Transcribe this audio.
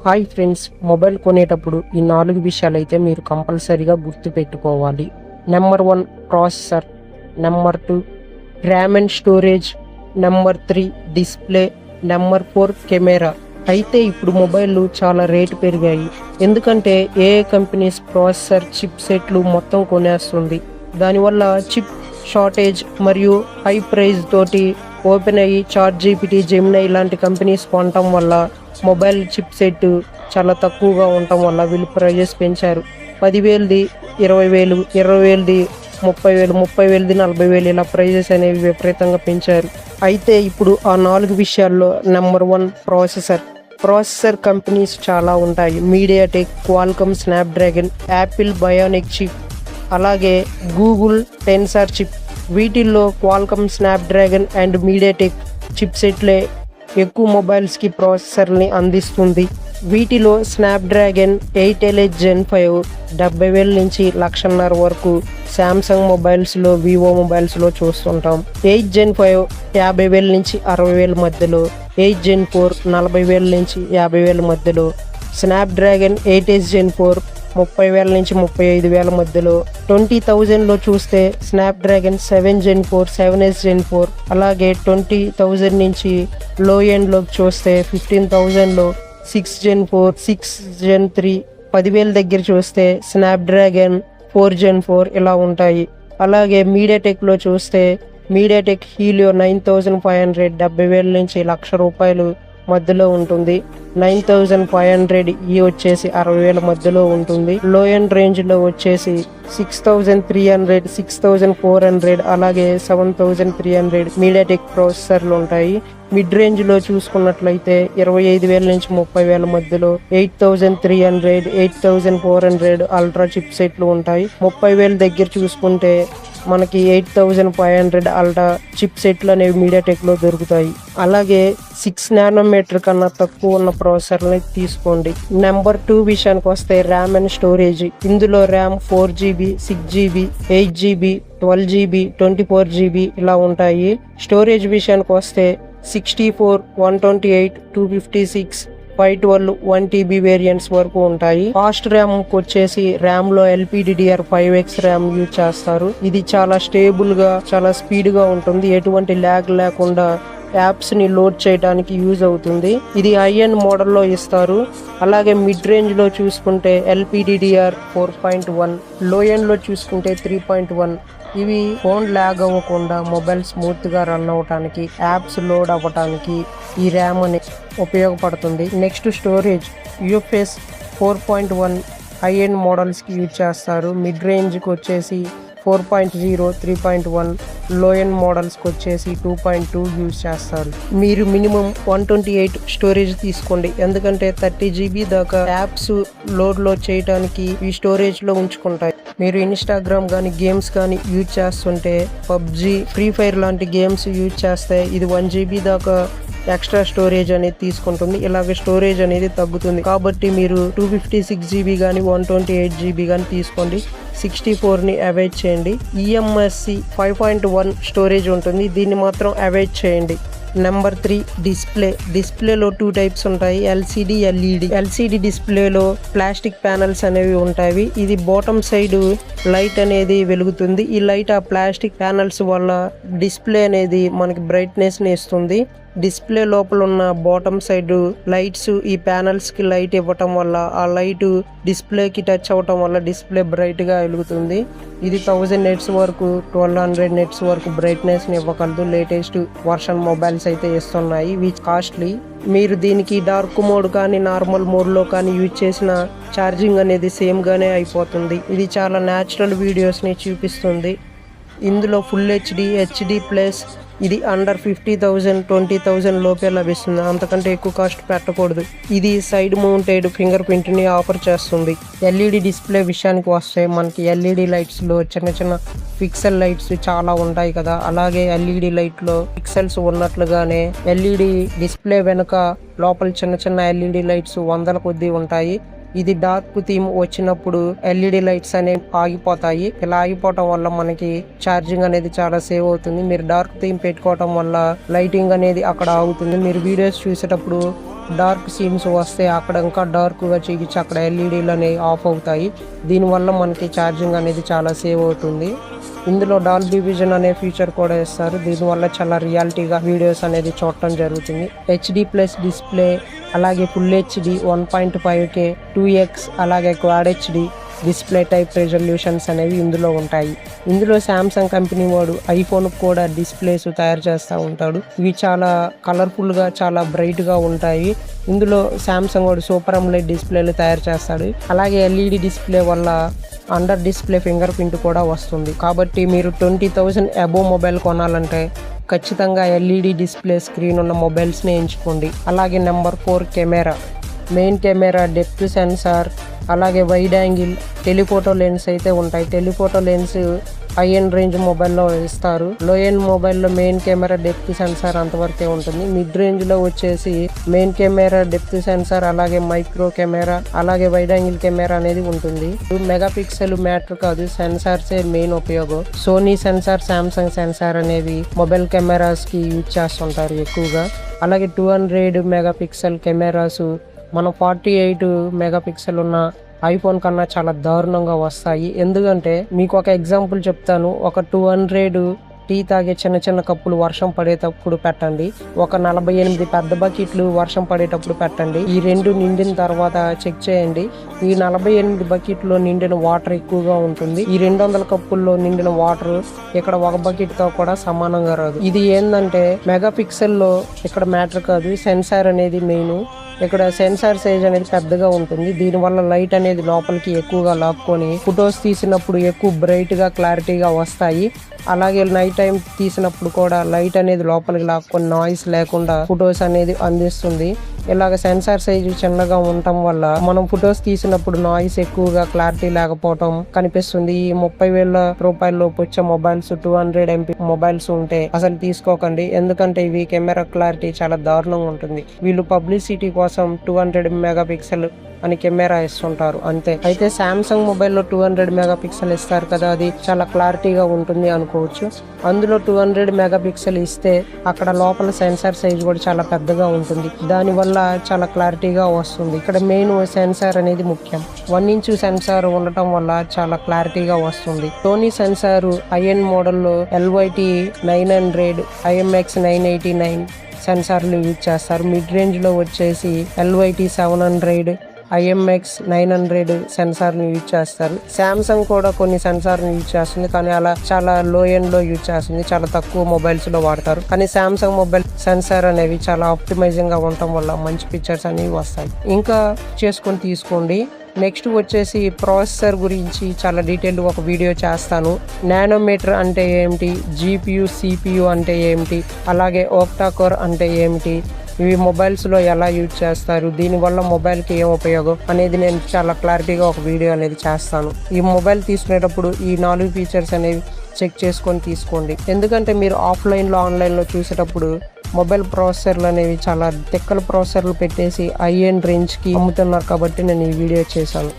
Hi friends, mobile కొనేటప్పుడు ఈ 4 విషయాలైతే మీరు కంపల్సరీగా గుర్తుపెట్టుకోవాలి. Number 1 processor, number 2 RAM and storage, number 3 display, number 4 camera. అయితే ఇప్పుడు మొబైల్లు చాలా రేటు పెరిగాయి. ఎందుకంటే ఏ కంపెనీస్ ప్రాసెసర్ చిప్ సెట్లు మొత్తం కొనేస్తుంది. దానివల్ల చిప్ షార్టేజ్ మరియు హై ప్రైస్ తోటి ఓపెన్ అయ్యి ChatGPT, జెమినీ ఇలాంటి కంపెనీస్ కొనటం వల్ల మొబైల్ చిప్ సెట్ చాలా తక్కువగా ఉండటం వల్ల వీళ్ళు ప్రైజెస్ పెంచారు. 10,000ది 20,000, 20,000ది 30,000, 30,000ది 40,000 ఇలా ప్రైజెస్ అనేవి విపరీతంగా పెంచారు. అయితే ఇప్పుడు ఆ 4 విషయాల్లో నెంబర్ 1 ప్రాసెసర్ కంపెనీస్ చాలా ఉంటాయి. MediaTek, Qualcomm Snapdragon, Apple bionic chip, అలాగే గూగుల్ టెన్సార్ చిప్. వీటిల్లో Qualcomm Snapdragon and MediaTek chip సెట్లే ఎక్కువ మొబైల్స్కి ప్రాసెసర్ని అందిస్తుంది. వీటిలో స్నాప్డ్రాగన్ 8 Elite Gen 5 70,000 నుంచి 1,50,000 వరకు శాంసంగ్ మొబైల్స్లో, వివో మొబైల్స్లో చూస్తుంటాం. 8 Gen 5 50,000 నుంచి 60,000 మధ్యలో, 8 Gen 4 40,000 నుంచి 50,000 మధ్యలో, స్నాప్డ్రాగన్ 8S Gen 4 30,000 నుంచి 35,000 మధ్యలో. 20,000లో చూస్తే స్నాప్డ్రాగన్ 7 Gen 4, 7S Gen 4, అలాగే 20,000 నుంచి లో ఎండ్లోకి చూస్తే 15,000లో 6 Gen 4, 6 Gen 3, 10,000 దగ్గర చూస్తే స్నాప్డ్రాగన్ 4 Gen 4 ఇలా ఉంటాయి. అలాగే మీడియాటెక్లో చూస్తే మీడియాటెక్ హీలియో 9,500 70,000 నుంచి 1,00,000 రూపాయలు మధ్యలో ఉంటుంది. 9,500 ఈ వచ్చేసి 60,000 మధ్యలో ఉంటుంది. లో ఎండ్ రేంజ్లో వచ్చేసి 6,300, 6,400, అలాగే 7,300 మీడియాటెక్ ప్రాసెసర్లు ఉంటాయి. మిడ్ రేంజ్లో చూసుకున్నట్లయితే 25,000 నుంచి 30,000 మధ్యలో 8,300, 8,400 అల్ట్రా చిప్ సెట్లు ఉంటాయి. 30,000 దగ్గర చూసుకుంటే మనకి 8,500 అల్ట్రా చిప్ సెట్లు అనేవి మీడియాటెక్లో దొరుకుతాయి. అలాగే 6 nm కన్నా తక్కువ ఉన్న ప్రాసెసర్ని తీసుకోండి. నెంబర్ 2 విషయానికి వస్తే ర్యామ్ అండ్ స్టోరేజ్. ఇందులో RAM 4GB, 6GB, 8GB, 12GB, 24GB ఇలా ఉంటాయి. స్టోరేజ్ విషయానికి వస్తే 64, 128, 256, 512, 1TB వేరియంట్స్ వరకు ఉంటాయి. ఫాస్ట్ ర్యామ్ వచ్చేసి ర్యామ్ లో LPDDR5X ర్యామ్ యూజ్ చేస్తారు. ఇది చాలా స్టేబుల్ గా, చాలా స్పీడ్ గా ఉంటుంది. ఎటువంటి ల్యాగ్ లేకుండా యాప్స్ ని లోడ్ చేయడానికి యూజ్ అవుతుంది. ఇది high-end మోడల్లో ఇస్తారు. అలాగే మిడ్ రేంజ్ లో చూసుకుంటే LPDDR 4.1, లో ఎండ్ లో చూసుకుంటే 3.1. ఇవి ఫోన్ ల్యాగ్ అవ్వకుండా మొబైల్ స్మూత్ గా రన్ అవ్వటానికి, యాప్స్ లోడ్ అవ్వటానికి ఈ ర్యామ్ అనేది ఉపయోగపడుతుంది. నెక్స్ట్ స్టోరేజ్ UFS 4.1 high-end మోడల్స్కి యూజ్ చేస్తారు. మిడ్ రేంజ్కి వచ్చేసి 4.0, 3.1, లో ఎండ్ మోడల్స్కి వచ్చేసి 2.2 యూజ్ చేస్తారు. మీరు మినిమం 128 స్టోరేజ్ తీసుకోండి. ఎందుకంటే 30GB దాకా యాప్స్ లోడ్లో చేయడానికి ఈ స్టోరేజ్లో ఉంచుకుంటాయి. మీరు ఇన్స్టాగ్రామ్ కానీ గేమ్స్ కానీ యూజ్ చేస్తుంటే, పబ్జీ, ఫ్రీ ఫైర్ లాంటి గేమ్స్ యూజ్ చేస్తే ఇది 1GB దాకా ఎక్స్ట్రా స్టోరేజ్ అనేది తీసుకుంటుంది. ఇలాగ స్టోరేజ్ అనేది తగ్గుతుంది. కాబట్టి మీరు 256GB కానీ 128GB కానీ తీసుకోండి. 64ని అవాయిడ్ చేయండి. eMMC 5.1 స్టోరేజ్ ఉంటుంది. దీన్ని మాత్రం అవాయిడ్ చేయండి. నెంబర్ 3 డిస్ప్లేలో 2 టైప్స్ ఉంటాయి, LCD, LED. LCD డిస్ప్లేలో ప్లాస్టిక్ ప్యానల్స్ అనేవి ఉంటాయి. ఇది బాటమ్ సైడ్ లైట్ అనేది వెలుగుతుంది. ఈ లైట్ ఆ ప్లాస్టిక్ ప్యానల్స్ వల్ల డిస్ప్లే అనేది మనకి బ్రైట్నెస్ ని ఇస్తుంది. డిస్ప్లే లోపల ఉన్న బాటమ్ సైడ్ లైట్స్ ఈ ప్యానల్స్ కి లైట్ ఇవ్వటం వల్ల ఆ లైట్ డిస్ప్లేకి టచ్ అవ్వటం వల్ల డిస్ప్లే బ్రైట్ గా వెలుగుతుంది. ఇది 1000 nits వరకు, 1200 nits వరకు బ్రైట్నెస్ ని ఇవ్వగలదు. లేటెస్ట్ వర్షన్ మొబైల్స్ అయితే ఇస్తున్నాయి, విచ్ కాస్ట్లీ. మీరు దీనికి డార్క్ మోడ్ కానీ నార్మల్ మోడ్లో కానీ యూజ్ చేసిన ఛార్జింగ్ అనేది సేమ్ గానే అయిపోతుంది. ఇది చాలా న్యాచురల్ వీడియోస్ ని చూపిస్తుంది. ఇందులో ఫుల్ HD ప్లస్ ఇది అండర్ 50,000, 20,000 లోపే లభిస్తుంది. అంతకంటే ఎక్కువ కాస్ట్ పెట్టకూడదు. ఇది సైడ్ మౌంటెడ్ ఫింగర్ ప్రింట్ని ఆఫర్ చేస్తుంది. LED డిస్ప్లే విషయానికి వస్తే మనకి LED లైట్స్లో చిన్న పిక్సెల్ లైట్స్ చాలా ఉంటాయి కదా. అలాగే LED లైట్లో పిక్సెల్స్ ఉన్నట్లుగానే LED డిస్ప్లే వెనుక లోపల చిన్న LED లైట్స్ వందల కొద్దీ ఉంటాయి. ఇది డార్క్ థీమ్ వచ్చినప్పుడు LED లైట్స్ అనేవి ఆగిపోతాయి. ఇలా ఆగిపోవటం వల్ల మనకి ఛార్జింగ్ అనేది చాలా సేవ్ అవుతుంది. మీరు డార్క్ థీమ్ పెట్టుకోవటం వల్ల లైటింగ్ అనేది అక్కడ ఆగుతుంది. మీరు వీడియోస్ చూసేటప్పుడు డార్క్ సీన్స్ వస్తే అక్కడ ఇంకా డార్క్గా చూపించి అక్కడ ఎల్ఈడీలు అనేవి ఆఫ్ అవుతాయి. దీనివల్ల మనకి ఛార్జింగ్ అనేది చాలా సేవ్ అవుతుంది. ఇందులో డాల్బీ విజన్ అనే ఫీచర్ కూడా ఇస్తారు. దీనివల్ల చాలా రియాలిటీగా వీడియోస్ అనేది చూడటం జరుగుతుంది. HD+ డిస్ప్లే, అలాగే ఫుల్ HD 1.5K 2x, అలాగే quad HD display type resolutions అనేవి ఇందులో ఉంటాయి. ఇందులో శాంసంగ్ కంపెనీ వాడు ఐఫోన్ కూడా డిస్ప్లేస్ తయారు చేస్తూ ఉంటాడు. ఇవి చాలా కలర్ఫుల్గా, చాలా బ్రైట్గా ఉంటాయి. ఇందులో శాంసంగ్ వాడు సూపర్ AMOLED డిస్ప్లేలు తయారు చేస్తాడు. అలాగే LED డిస్ప్లే వల్ల అండర్ డిస్ప్లే ఫింగర్ ప్రింట్ కూడా వస్తుంది. కాబట్టి మీరు 20,000 అబోవ్ మొబైల్ కొనాలంటే ఖచ్చితంగా LED డిస్ప్లే స్క్రీన్ ఉన్న మొబైల్స్ని ఎంచుకోండి. అలాగే number 4 camera. Main camera, depth censor, అలాగే వైడ్ యాంగిల్, టెలిఫోటో లెన్స్ అయితే ఉంటాయి. Telephoto lens high end range మొబైల్లో ఇస్తారు. లో ఎండ్ మొబైల్లో మెయిన్ కెమెరా, డెప్త్ సెన్సార్ అంతవరకే ఉంటుంది. మిడ్ రేంజ్లో వచ్చేసి మెయిన్ కెమెరా, డెప్త్ సెన్సార్, అలాగే మైక్రో కెమెరా, అలాగే వైడ్ యాంగిల్ కెమెరా అనేది ఉంటుంది. మెగాపిక్సెల్ మ్యాటర్ కాదు, సెన్సార్సే మెయిన్ ఉపయోగం. సోనీ సెన్సార్, శాంసంగ్ సెన్సార్ అనేవి మొబైల్ కెమెరాస్కి యూజ్ చేస్తుంటారు ఎక్కువగా. అలాగే 200 మెగాపిక్సెల్ కెమెరాస్ మనం 48 మెగాపిక్సెల్ ఉన్న ఐఫోన్ కన్నా చాలా దారుణంగా వస్తాయి. ఎందుకంటే మీకు ఒక ఎగ్జాంపుల్ చెప్తాను. ఒక 200 టీ తాగే చిన్న చిన్న కప్పులు వర్షం పడేటప్పుడు పెట్టండి. ఒక 48 పెద్ద బకెట్లు వర్షం పడేటప్పుడు పెట్టండి. ఈ రెండు నిండిన తర్వాత చెక్ చేయండి. ఈ 48 బకెట్లో నిండిన వాటర్ ఎక్కువగా ఉంటుంది. ఈ 200 కప్పుల్లో నిండిన వాటర్ ఇక్కడ ఒక బకెట్ తో కూడా సమానంగా రాదు. ఇది ఏంటంటే మెగాపిక్సెల్లో ఇక్కడ మ్యాటర్ కాదు, సెన్సార్ అనేది మెయిన్. ఇక్కడ సెన్సార్ సైజ్ అనేది పెద్దగా ఉంటుంది. దీనివల్ల లైట్ అనేది లోపలికి ఎక్కువగా లాక్కొని ఫొటోస్ తీసినప్పుడు ఎక్కువ బ్రైట్గా, క్లారిటీగా వస్తాయి. అలాగే నైట్ టైం తీసినప్పుడు కూడా లైట్ అనేది లోపలికి లాక్కొని నాయిస్ లేకుండా ఫొటోస్ అనేది అందిస్తుంది. ఇలాగ సెన్సార్ సైజు చిన్నగా ఉండటం వల్ల మనం ఫొటోస్ తీసినప్పుడు నాయిస్ ఎక్కువగా, క్లారిటీ లేకపోవటం కనిపిస్తుంది. ఈ 30,000 రూపాయల్లోపు వచ్చే మొబైల్స్, 200 MP మొబైల్స్ ఉంటే అసలు తీసుకోకండి. ఎందుకంటే ఇవి కెమెరా క్లారిటీ చాలా దారుణంగా ఉంటుంది. వీళ్ళు పబ్లిసిటీ కోసం 200 మెగాపిక్సెల్ అని కెమెరా ఇస్తుంటారు అంతే. అయితే శాంసంగ్ మొబైల్లో 200 మెగాపిక్సెల్ ఇస్తారు కదా, అది చాలా క్లారిటీగా ఉంటుంది అనుకోవచ్చు. అందులో 200 మెగాపిక్సెల్ ఇస్తే అక్కడ లోపల సెన్సార్ సైజ్ కూడా చాలా పెద్దగా ఉంటుంది. దానివల్ల చాలా క్లారిటీగా వస్తుంది. ఇక్కడ మెయిన్ సెన్సార్ అనేది ముఖ్యం. 1 ఇంచ్ సెన్సార్ ఉండటం వల్ల చాలా క్లారిటీగా వస్తుంది. సోనీ సెన్సార్ హై-ఎండ్ మోడల్లో LYT 900, IMX 989 సెన్సార్లు యూజ్ చేస్తారు. మిడ్ రేంజ్లో వచ్చేసి LYT 700, IMX 900 సెన్సార్ని యూజ్ చేస్తారు. శాంసంగ్ కూడా కొన్ని సెన్సార్ని యూజ్ చేస్తుంది, కానీ అలా చాలా లో ఎండ్లో యూజ్ చేస్తుంది. చాలా తక్కువ మొబైల్స్లో వాడతారు. కానీ శాంసంగ్ మొబైల్ సెన్సార్ అనేవి చాలా ఆప్టిమైజింగ్గా ఉండటం వల్ల మంచి పిక్చర్స్ అనేవి వస్తాయి. ఇంకా చేసుకొని తీసుకోండి. నెక్స్ట్ వచ్చేసి ప్రాసెసర్ గురించి చాలా డీటెయిల్గా ఒక వీడియో చేస్తాను. నానోమీటర్ అంటే ఏమిటి, GPU CPU అంటే ఏమిటి, అలాగే ఓక్టా కోర్ అంటే ఏమిటి, ఇవి మొబైల్స్లో ఎలా యూజ్ చేస్తారు, దీనివల్ల మొబైల్కి ఏం ఉపయోగం అనేది నేను చాలా క్లారిటీగా ఒక వీడియో అనేది చేస్తాను. ఈ మొబైల్ తీసుకునేటప్పుడు ఈ 4 ఫీచర్స్ అనేవి చెక్ చేసుకొని తీసుకోండి. ఎందుకంటే మీరు ఆఫ్లైన్లో, ఆన్లైన్లో చూసేటప్పుడు మొబైల్ ప్రాసెసర్లు అనేవి చాలా తెక్కల ప్రాసెసర్లు పెట్టేసి హై ఎండ్ రేంజ్కి అమ్ముతున్నారు. కాబట్టి నేను ఈ వీడియో చేశాను.